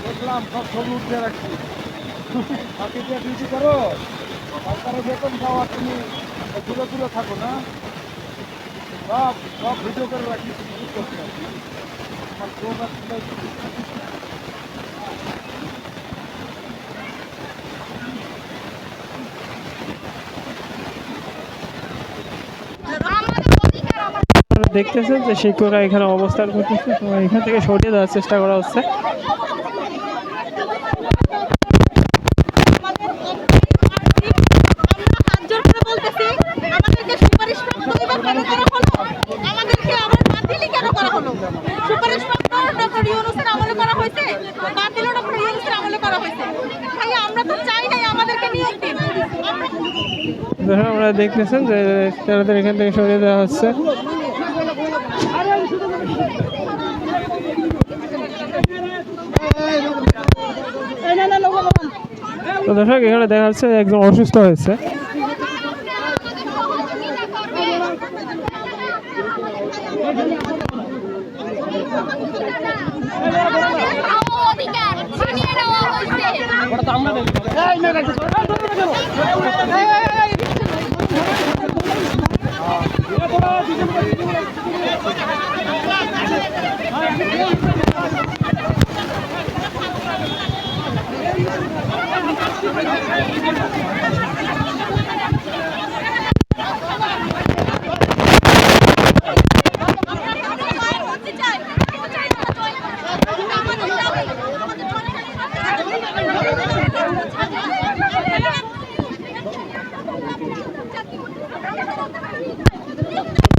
দেখলাম সব ছবি উঠে রাখছি, বাকি দিয়ে ডিউটি করো, সরকারের বেতন খাওয়া, তুমি দূরে দূরে থাকো না, সব সব ভিডিও করে রাখি, তুমি করতে হবে আমার দেখতেছেন যে শিক্ষকরা এখানে অবস্থান করতেছে, তো এখান থেকে সরিয়ে দেওয়ার চেষ্টা করা হচ্ছে। আমরা দেখতেছেন যে তাদের এখান থেকে সরিয়ে দেওয়া হচ্ছে। তো দর্শক এখানে দেখা যাচ্ছে একদম অসুস্থ হয়েছে।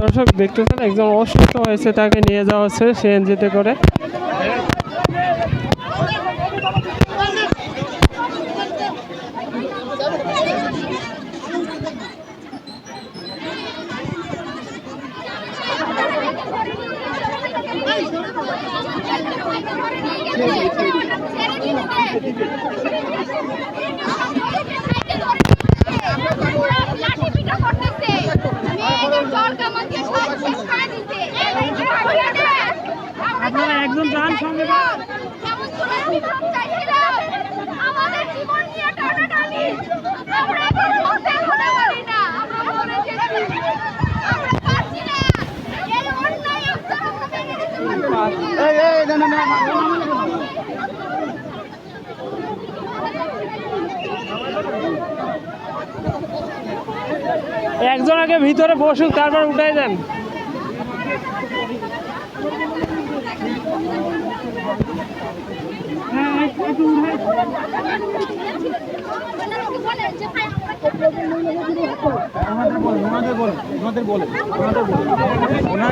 দর্শক দেখতেছেন একজন অসুস্থ হয়েছে, তাকে নিয়ে যাওয়া হচ্ছে সিএনজিতে করে। আপনারা একজন যান সঙ্গে আমাদের জীবন নিয়ে টানাটানি, আমরা এখন বলতে হতে পারি না, আমরা পারছি না, এর অন্যায় আপনারা মেনে নিতে পারবেন না। একজন আগে ভিতরে বসুক, তারপর উঠাই দেন।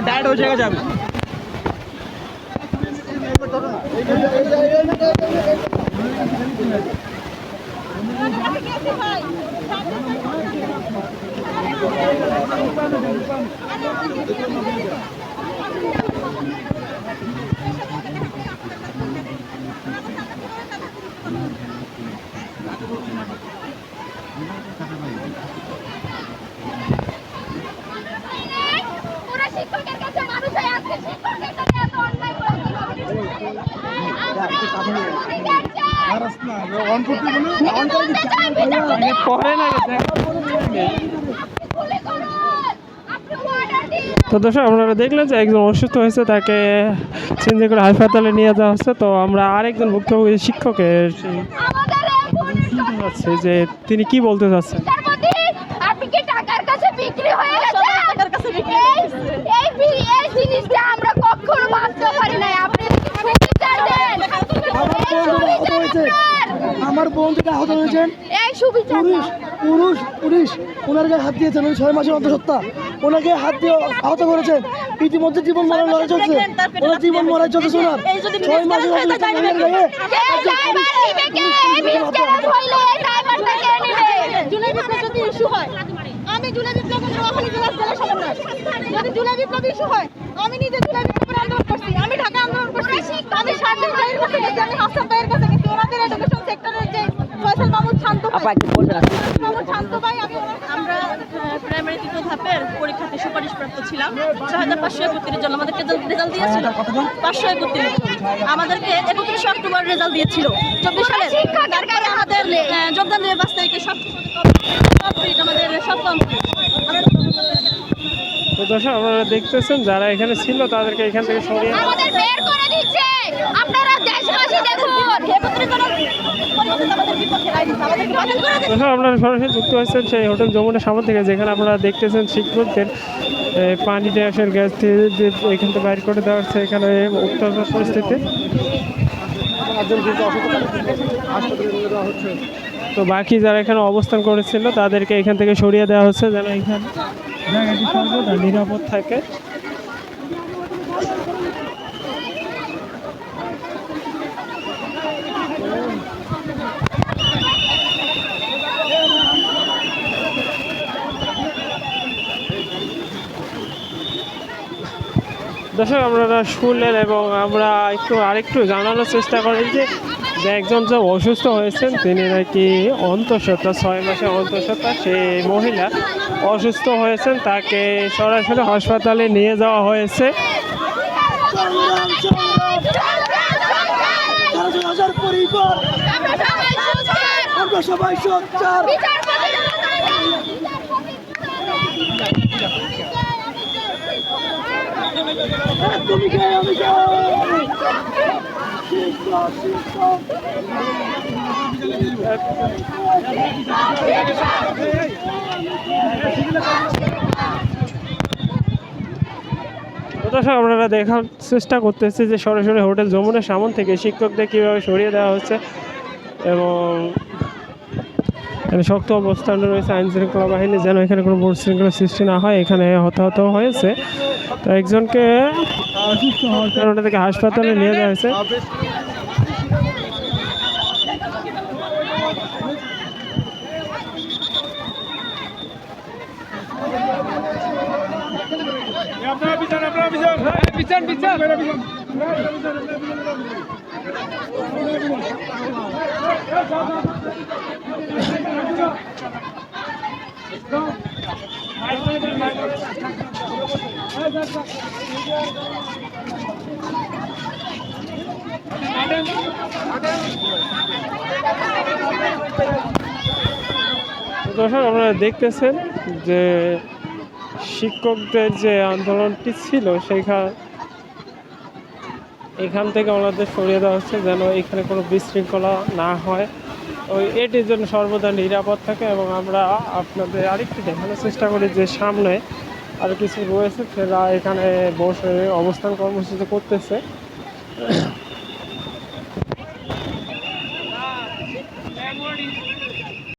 ডায়েট ওই জায়গায় যাবে। তো দর্শক আপনারা দেখলেন যে একজন অসুস্থ হয়েছে, তাকে সিএনজি করে হাসপাতালে নিয়ে যাওয়া হচ্ছে। তো আমরা আরেকজন ভুক্তভোগী শিক্ষকের যাচ্ছে যে তিনি কি বলতে চাচ্ছেন। আপনি কি টাকার কাছে বিক্রি হয়ে গেছে? এই জিনিসটা আমরা কখনো ভাবতে পারি না। আপনি সুবিচার দেন, আমার বোন থেকে আহত হয়েছেন এই সুবিচার না। পুলিশ ওনার গায়ে হাত দিয়েছেন, উনি 6 মাসের অন্তঃসত্ত্বা, ওনাকে হাত দিয়ে আহত করেছেন। ইতিমধ্যে জীবন মরার লড়াই চলছে, ওনার জীবন মরাই চলছে। ওনার 6 মাসের অন্তঃসত্ত্বা মেয়ের গায়ে জুলাই বিপ্লব যদি ইস্যু হয়, আমি জুলাই বিপ্লবের নোয়াখালী জেলার জেলা সমন্বয়, যদি জুলাই বিপ্লব ইস্যু হয়, আমি নিজে জুলাই বিপ্লবের আন্দোলন করছি, আমি ঢাকা আন্দোলন করছি, আমি শারমিন ভাইয়ের কাছে গেছি, আমি হাসান ভাইয়ের কাছে গেছি, ওনাদের এডুকেশন সেক্টরের যে ফয়সাল মাহমুদ শান্ত ভাই, আমরা প্রাইমারি তৃতীয় ধাপের পরীক্ষাতে সুপারিশপ্রাপ্ত ছিলাম 6531 জন। আমাদেরকে রেজাল্ট দিয়েছিল 531 আমাদেরকে 31 অক্টোবর রেজাল্ট দিয়েছিল 24 সালে। তারপরে আমাদের যোগদান দেবে 5 তারিখে সব কমপ্লিট, আমাদের সব কমপ্লিট। তো দর্শক আপনারা দেখতেছেন যারা এখানে ছিল তাদেরকে এখান থেকে সরিয়ে আমাদের বের করে দিচ্ছে। আপনারা দেশবাসী দেখুন, দর্শক আপনারা সরাসরি যুক্ত হয়েছেন সেই হোটেল যমুনা সামনে থেকে, যেখানে আপনারা দেখতেছেন শিক্ষকদের পানি গ্যাসের গ্যাস থেকে যে এখান থেকে বাইর করে দেওয়া হচ্ছে। এখানে উত্তপ্ত পরিস্থিতি। তো বাকি যারা এখানে অবস্থান করেছিল তাদেরকে এখান থেকে সরিয়ে দেওয়া হচ্ছে যেন এখানে জায়গাটি সর্বদা নিরাপদ থাকে। দর্শক আপনারা শুনলেন এবং আমরা আরেকটু জানানোর চেষ্টা করি যে একজন যে অসুস্থ হয়েছেন তিনি নাকি অন্তঃসত্ত্বা, 6 মাসের অন্তঃসত্ত্বা সেই মহিলা অসুস্থ হয়েছেন, তাকে সরাসরি হাসপাতালে নিয়ে যাওয়া হয়েছে। পরিবার আমরা সবাই সোচ্চার। তুমি কে? আমি কে? দর্শক আপনারা দেখার চেষ্টা করতেছি যে সরাসরি হোটেল যমুনার সামনে থেকে শিক্ষকদের কীভাবে সরিয়ে দেওয়া হচ্ছে এবং এখানে শক্ত অবস্থানে রয়েছে আইন শৃঙ্খলা বাহিনী যেন এখানে কোনো বিশৃঙ্খলা সৃষ্টি না হয়। এখানে হতাহত হয়েছে, তো একজনকে অসুস্থ হওয়ার কারণে তাকে হাসপাতালে নিয়ে যাওয়া হয়েছে। দর্শক আপনারা দেখতেছেন যে শিক্ষকদের যে আন্দোলনটি ছিল এখান থেকে ওনাদের সরিয়ে দেওয়া হচ্ছে যেন এখানে কোনো বিশৃঙ্খলা না হয়, এটির জন্য সর্বদা নিরাপদ থাকে। এবং আমরা আপনাদের আরেকটু দেখানোর চেষ্টা করি যে সামনে আর কিছু রয়েছে, সেটা এখানে বসে অবস্থান কর্মসূচি করতেছে।